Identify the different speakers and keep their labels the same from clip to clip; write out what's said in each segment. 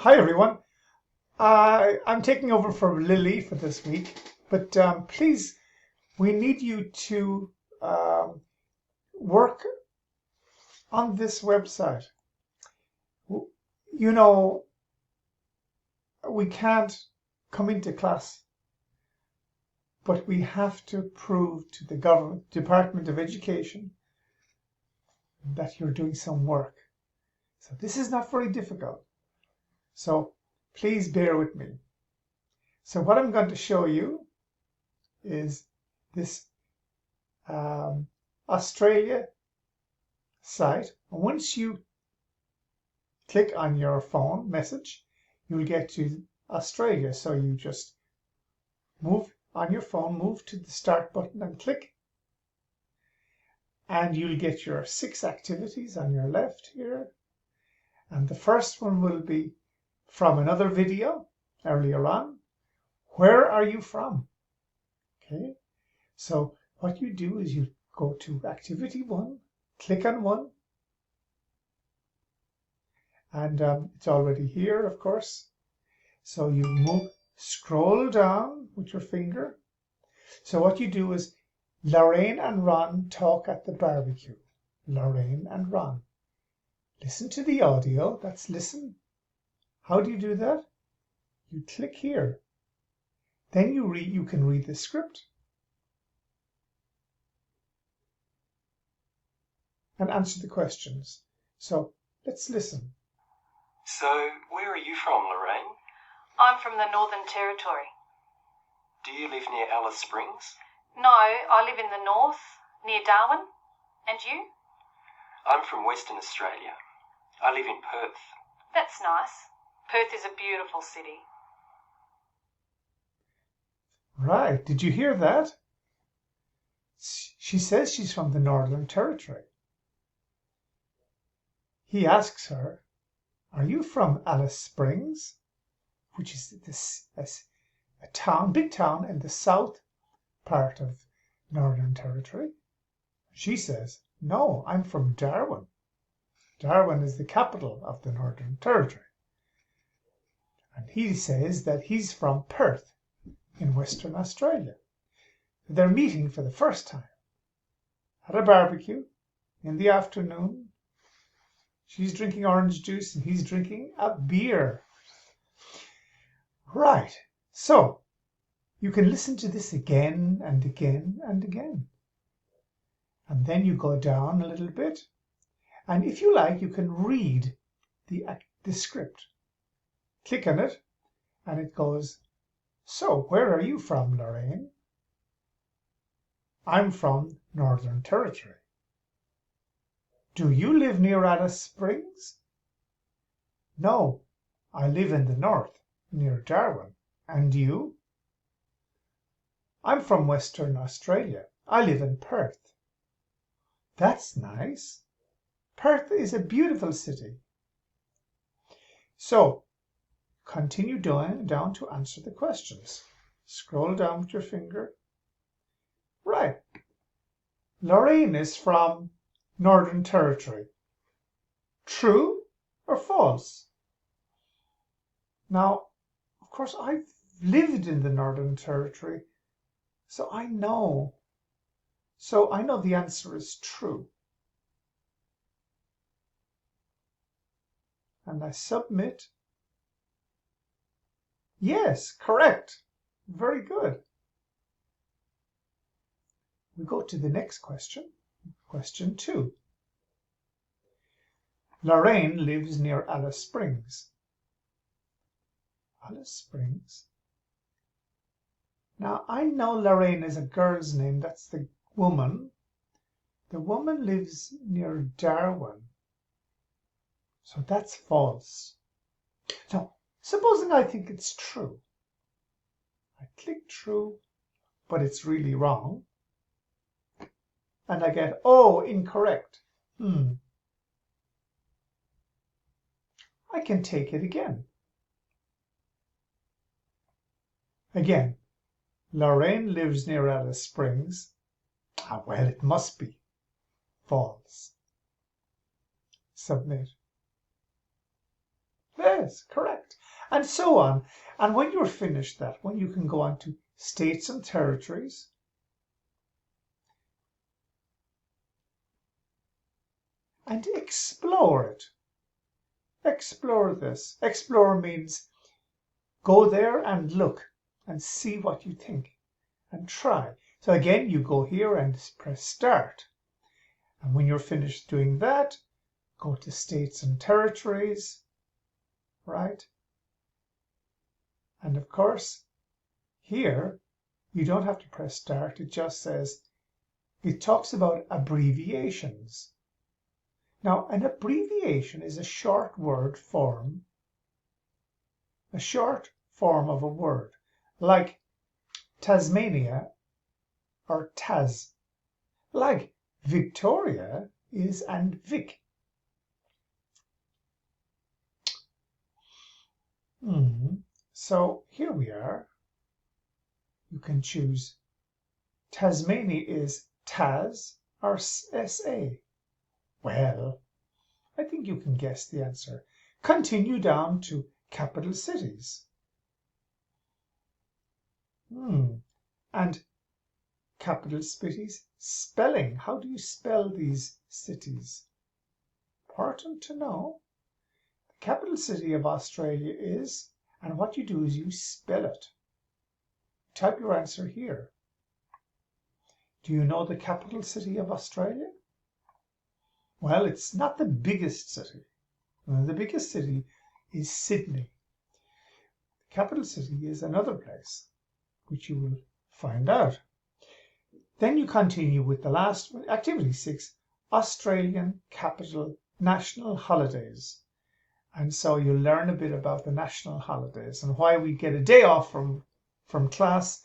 Speaker 1: Hi everyone. I'm taking over for Lily for this week, but please, we need you to um, work on this website. You know, we can't come into class, but we have to prove to the government, Department of Education, that you're doing some work. So this is not very difficult. So please bear with me. So what I'm going to show you is this Australia site. And once you click on your phone message, you'll get to Australia. So you just move on your phone, move to the start button and click. And you'll get your 6 activities on your left here. And the first one will be from another video earlier on. Where are you from? Okay. So what you do is you go to activity 1, click on 1, and it's already here, of course. So you scroll down with your finger. So what you do is Lorraine and Ron talk at the barbecue. Lorraine and Ron. Listen to the audio. That's listen. How do you do that? You click here. Then you can read the script and answer the questions. So let's listen.
Speaker 2: So, where are you from, Lorraine?
Speaker 3: I'm from the Northern Territory.
Speaker 2: Do you live near Alice Springs?
Speaker 3: No, I live in the north, near Darwin. And you?
Speaker 2: I'm from Western Australia. I live in Perth.
Speaker 3: That's nice. Perth is a beautiful city.
Speaker 1: Right. Did you hear that? She says she's from the Northern Territory. He asks her, are you from Alice Springs? Which is a town, big town in the south part of Northern Territory. She says, no, I'm from Darwin. Darwin is the capital of the Northern Territory. And he says that he's from Perth in Western Australia. They're meeting for the first time at a barbecue in the afternoon. She's drinking orange juice and he's drinking a beer. Right. So you can listen to this again and again and again. And then you go down a little bit. And if you like, you can read the script. Click on it and it goes, so where are you from, Lorraine? I'm from Northern Territory. Do you live near Alice Springs? No, I live in the north, near Darwin. And you? I'm from Western Australia. I live in Perth. That's nice. Perth is a beautiful city. So, continue down to answer the questions. Scroll down with your finger. Right. Lorraine is from Northern Territory. True or false? Now, of course, I've lived in the Northern Territory, so I know. So I know the answer is true. And I submit. Yes, correct. Very good. We go to the next question. Question 2. Lorraine lives near Alice Springs. Alice Springs. Now, I know Lorraine is a girl's name. That's the woman. The woman lives near Darwin. So that's false. So, supposing I think it's true. I click true, but it's really wrong. And I get, oh, incorrect. I can take it again. Again, Lorraine lives near Alice Springs. Well, it must be false. Submit. Yes, correct. And so on. And when you're finished that one, you can go on to states and territories. And explore it. Explore this. Explore means go there and look and see what you think and try. So again, you go here and press start. And when you're finished doing that, go to states and territories, right? And of course, here, you don't have to press start. It just says, it talks about abbreviations. Now, an abbreviation is a short form of a word, like Tasmania or Tas, like Victoria is and Vic. So here we are. You can choose Tasmania is Tas or SA. Well, I think you can guess the answer. Continue down to capital cities. And capital cities spelling. How do you spell these cities? Important to know. The capital city of Australia is, and what you do is you spell it. Type your answer here. Do you know the capital city of Australia? Well, it's not the biggest city. The biggest city is Sydney. The capital city is another place, which you will find out. Then you continue with the last one, activity 6, Australian capital national holidays. And so you'll learn a bit about the national holidays and why we get a day off from class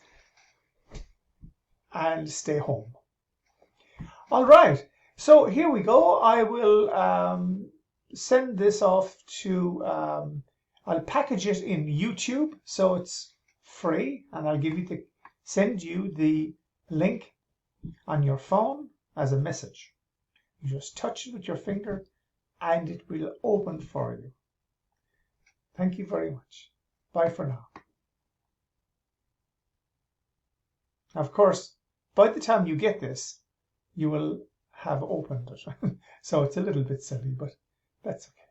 Speaker 1: and stay home. All right. So here we go. I will send this off to, I'll package it in YouTube so it's free, and I'll send you the link on your phone as a message. You just touch it with your finger and it will open for you. Thank you very much. Bye for now. Of course, by the time you get this, you will have opened it. So it's a little bit silly, but that's okay.